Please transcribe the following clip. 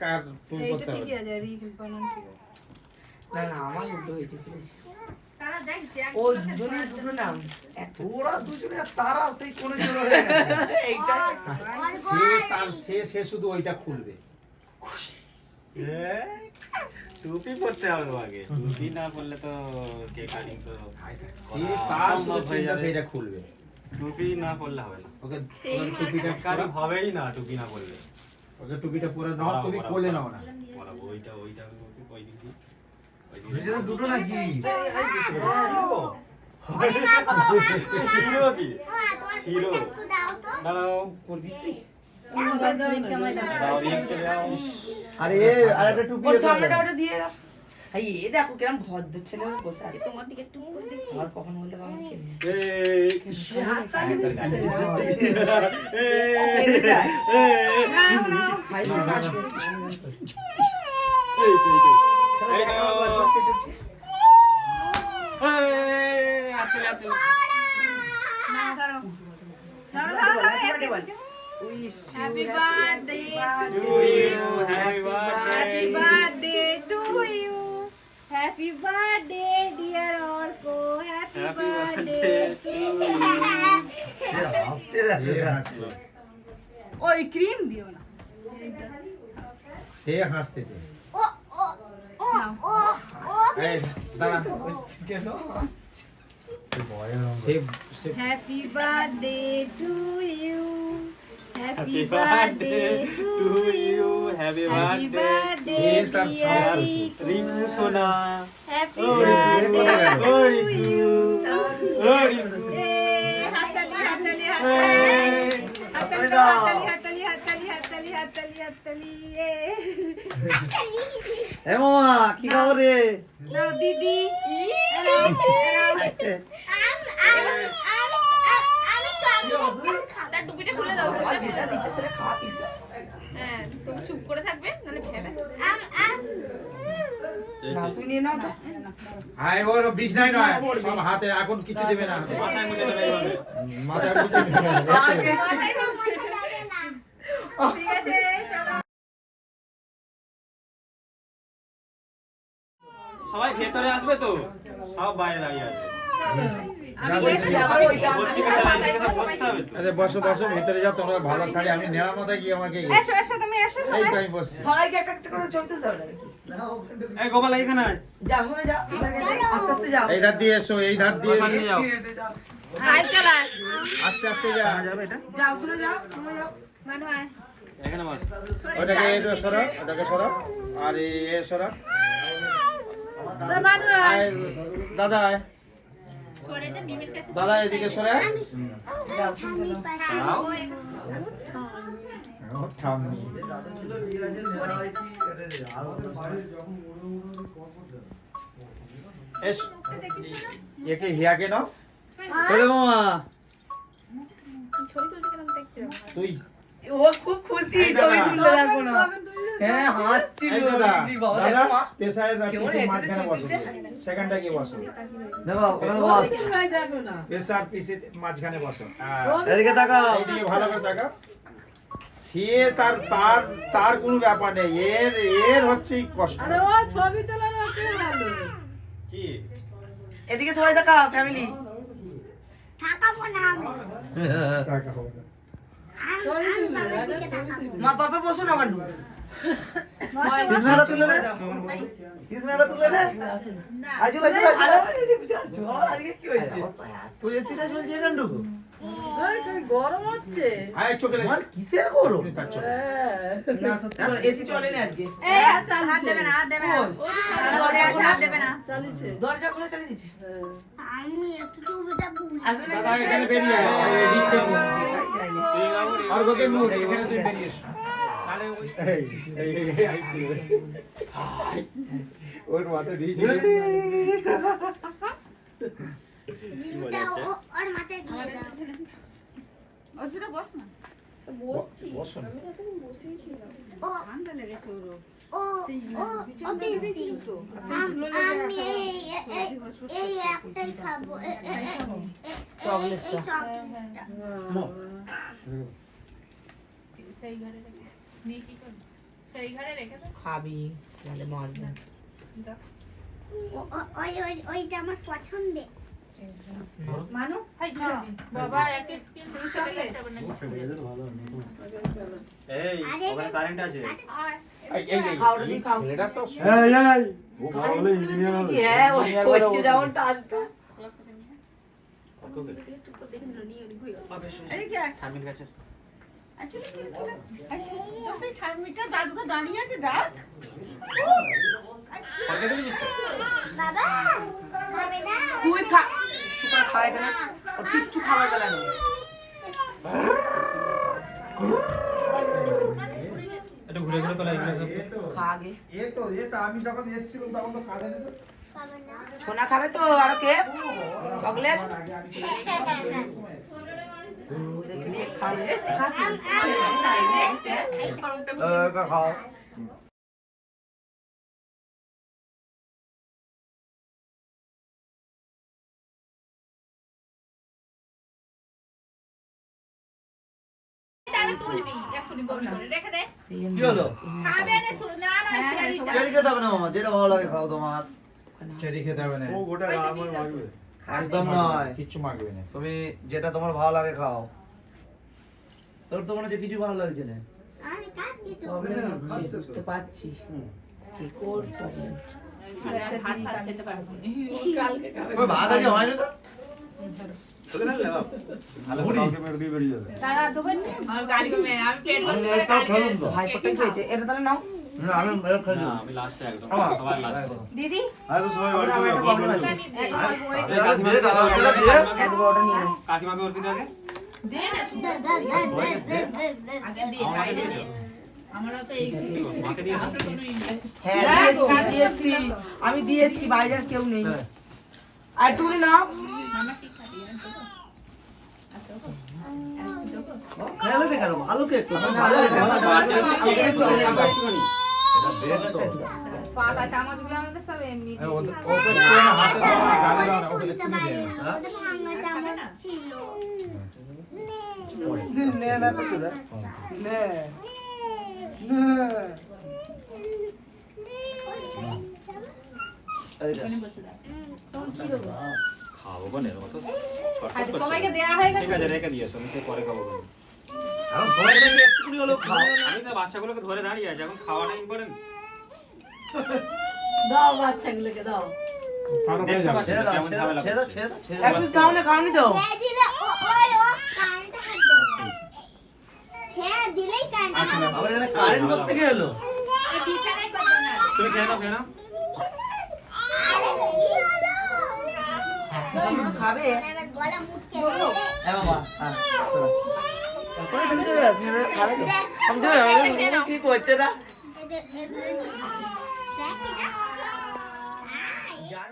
আর তুমি করতে হবে ঠিকই আছে রিল বানান ঠিক আছে না না আমার উল্টো হয়েছে ফেলেছি তারা দেখছে ও দুটো নাম ওরা দুজনে তারা সেই কোণে জড়ো হয়ে গেছে এইটা সে শুধু ওইটা খুলবে টুপি পরতে হবে আগে টুপি না পরলে তো কেক কাটিং তো সে তার শুধু চিন্তা সেটা খুলবে টুপি না পরলে হবে না ওকে টুপিটা কাটিং হবেই না টুপি না পরলে ওকে টুপিটা পরে নাও তুমি কোলে নাও না পরাবো ওইটা ওই দিক দিয়ে দুজনে দুটো নাকি হিরো কি হিরো দাঁড়াও করবি তুই দাও রিং চলে যাও আরে আরেকটা টুপি ওর আছে সামনেটা ওটা দিয়ে দাও এই এ দেখো কিরম ভদ্র ছেলে বসে আছে তোমার দিকে একটু মুখ দেখছি আর কখন বলতে পারবো না হাই সে কাজ করছিস না ধরো happy birthday happy birthday to you happy birthday dear Arko happy birthday হাসছে দেখো ওই ক্রিম দিও না সে হাসতেছে এই দাঁড়া কেন সে সে happy birthday to you happy happy birthday birthday to you happy happy birthday birthday এ তার শ্বাস রিঙ্কু সোনা হ্যাপি ও বার্থডে টু রিঙ্কু ইউ ও রিঙ্কু হাততালি হাততালি হাততালি দাও। হাততালি হাততালি হাততালি হাততালি হাততালি এ মামা কি খবর রে না দিদি তার টুপিটা খুলে দাও আর যেটা নিচে সেটা খাওয়া পিসে হ্যাঁ তুমি চুপ করে থাকবে নাহলে ফেলে না তুই নিয়ে নাও না আয় ওর বিছনায় নয় সব হাতে এখন কিছু দেবে না হাতে মাথায় মুছে দেবে এইভাবে। মাথায় মুছে নেবে ঠিক আছে চলো সবাই ভেতরে আসবে তো সব বাইরে দাঁড়িয়ে আছে বসতে হবে তো। আচ্ছা বসো বসো ভিতরে যাও তোমরা ভালো শাড়ি আমি নেড়া মাথায় গিয়ে আমাকে এসো এসো তুমি এসো এই তো আমি বসছি সবাইকে একটা একটা করে চলতে দাও নাকি এই গোপাল এইখানে আয়। যা ওখানে যা আস্তে আস্তে যাও এই ধার দিয়ে এসো এই ধার দিয়ে ওখানে যাও আয় চল আয় আস্তে আস্তে যা যাবে এটা যাও শুনে যাও শুনে যাও মানু আয় এখানে বস ওটাকে এটা সরা ওটাকে সরা আর এ সরা মানু আয় আয় দাদা আয় সরে যা মিমির কাছে দাদা এদিকে সরে যাও শুনতে দাও ও ঠাম্মি এস একে হিয়াকে নাও ওরে মামা ছবি তুলতে গেলাম দেখতে তুই ও খুব খুশি ছবি তুললে দেখো না হ্যাঁ হাসছিল এই দাদা বাবা দাদা দেখো মা। তেসায়ের কেমন পিসের এসেছে মাঝখানে বসো ছবিতে? সেকেন্ডটা গিয়ে বসো দেখো ওখানে বস তেসার পিসের মাঝখানে বসো হ্যাঁ। এদিকে তাকাও এইদিকে ভালো করে তাকাও সে তার তার তার কোনো ব্যাপার নেই এর এর হচ্ছে কষ্ট কি এদিকে সবাই তাকাও ফ্যামিলি তাকাও। মা বাবা বসো না বান্ডু কৃষ্ণাটা তুলে নে কৃষ্ণাটা তুলে নে আজুল আজুল ভালো হয়েছে বুঝাচ্ছো আজকে কি হয়েছে তুই এসিটা চলছে এখানটু গরম হচ্ছে আয় চোখে লেগে। তোমার কিসের গরম তুমি তার চোখে। না সত্যি করে এসি চলে না আজকে এই হাত দেবে না হাত দেবে না হাত দেবে না চালিছে দরজা খুলে চালিয়ে দিচ্ছে আমি একটু টুপিটা ভুল আসলে দাদা এখানে বেরিয়ে আয়, এই রিংকে নুন। আর গোকে নুন, এখানে তুই বেরিয়ে এসো। এই, এই, ওর মাথা দিয়েছে ওর মাথায় দিয়ে দাও অর্পিতা বস না বসছি বসো না। আমি তো এখন বসেই ছিলাম ও ঠান্ডা লেগেছে ওর ও ও বেশি আমি এই একটাই খাবো এই চকলেটটা সেই ঘরে রেখে নিয়ে কি করবে সেই ঘরে রেখে দে। খাবি নাহলে মারবে। ওইটা আমার পছন্দের। মানু হাই বাবা একটা স্কিন চলে গেছে আবার না। এই ওখানে কারেন্ট আছে। খাওয়াটা দিয়ে খাও। ছেলেটা তো ও ভালো হলে ইঞ্জিনিয়ার হবে। হ্যাঁ ও কোচকে যেমন টানতো। ঠামির কাছে বাবা খাবে না? তুই খা। তোরা খায় কেন? ও কিচ্ছু খাবার গেল না। একটু ঘুরে ঘুরে তোলা এগুলো সব খা আগে। আমি যখন এসেছিলাম তখন তো কাঁদে নিত। খাবে না? সোনা খাবে তো আর কে? চকলেট? খাবে। খাও তুলবি এক্ষুনি বমি করে রেখে দে। কি হলো? খাবে না সোনা না ছেড়ে চেরি খেতে হবে না মামা, যেটা ভালো লাগে খাও তোমার। চেরি খেতে হবে না। ও গোটা আমার মারবে। একদম নয়, কিচ্ছু মাগবে না। তুমি যেটা তোমার ভালো লাগে খাও। তোর তো মনে হচ্ছে কিছু ভালো লাগছে না। আমি খাচ্ছি তো। বুঝতে পারছি। কি করতে হবে? ভাত ভাত খেতে পারবো না। ওই ভাত আজ হয়নি তো? চলে গেল বাপ ভালো করে কাউকে মেরে দিয়ে বেরিয়ে যাবে। তারা দেবেন না আমার গাড়ি মে আমি পেট আমি ভরে একটাও খেলাম তো। ভাইপোটা কি হয়েছে? এটা তাহলে নাও। না, আমি খাই না না। আমি লাস্টে একদম আমার। সবার লাস্টে দিদি আরে তো সবাই বাড়ি আমার চলে একটা যাও। problem আছে। দিয়ে দাদা, ওটা দিয়ে। এত বড়টা নিয়ে নাও। কাকিমাকে ওর দিতে আগে দে না আগে দিয়ে তাই দে আমারও তো এই মাকে দিয়ে দাও। হ্যাঁ দিয়েছি। আমি দিয়েছি, বাইরে আর কেউ নেই। আর তুমি নাও। খেয়াল আছে কেন? ভালো কেক তো, ভালো আছে। পাতা চামচগুলো আমাদের সব এমনি ওকে হাতে দাও, গালে দাও না, ওকে খুলতে তুলে পারি দিয়ে। না। ওটা ভাঙা চামচ ছিল। নে না করতে দে। নে। খাবো কোনে মতো আর সবাইকে দেয়া হয়ে গেছে ঠিক আছে রেখে দিয়েছো আমি সে পরে খাবো কোনে। এখন সবাই মিলে একটুখানি হলেও খাও। আমি তো বাচ্চাগুলোকে ধরে দাঁড়িয়ে আছি এখন খাওয়াটা ইম্পর্টেন্ট। দাও বাচ্চাগুলোকে দাও। কারো হয়ে যাবে। ছেড়ে দাও, কেমন ছেড়ে ঝামেলা দাও, ছেড়ে দাও, ছেড়ে দাও, ছেড়ে দাও। একটু খাওনি খাওনি তো। ছেড়ে দিলে ও কারেন্ট হাত দেবে। ছেড়ে দিলেই কারেন্ট হাত দেবে। আবার এখানে কারেন্ট করতে গিয়ে এলো। এই বিছানায় করবে না তুমি খেয়ে নাও খেয়ে নাও। কিছু খাবে? এবার গলা মুটকে দেবে। হ্যাঁ বাবা, হ্যাঁ, চলো। তারপরে তুমি তো খাবে তো। আমি তো কি করছে না? দেখ এটা। যার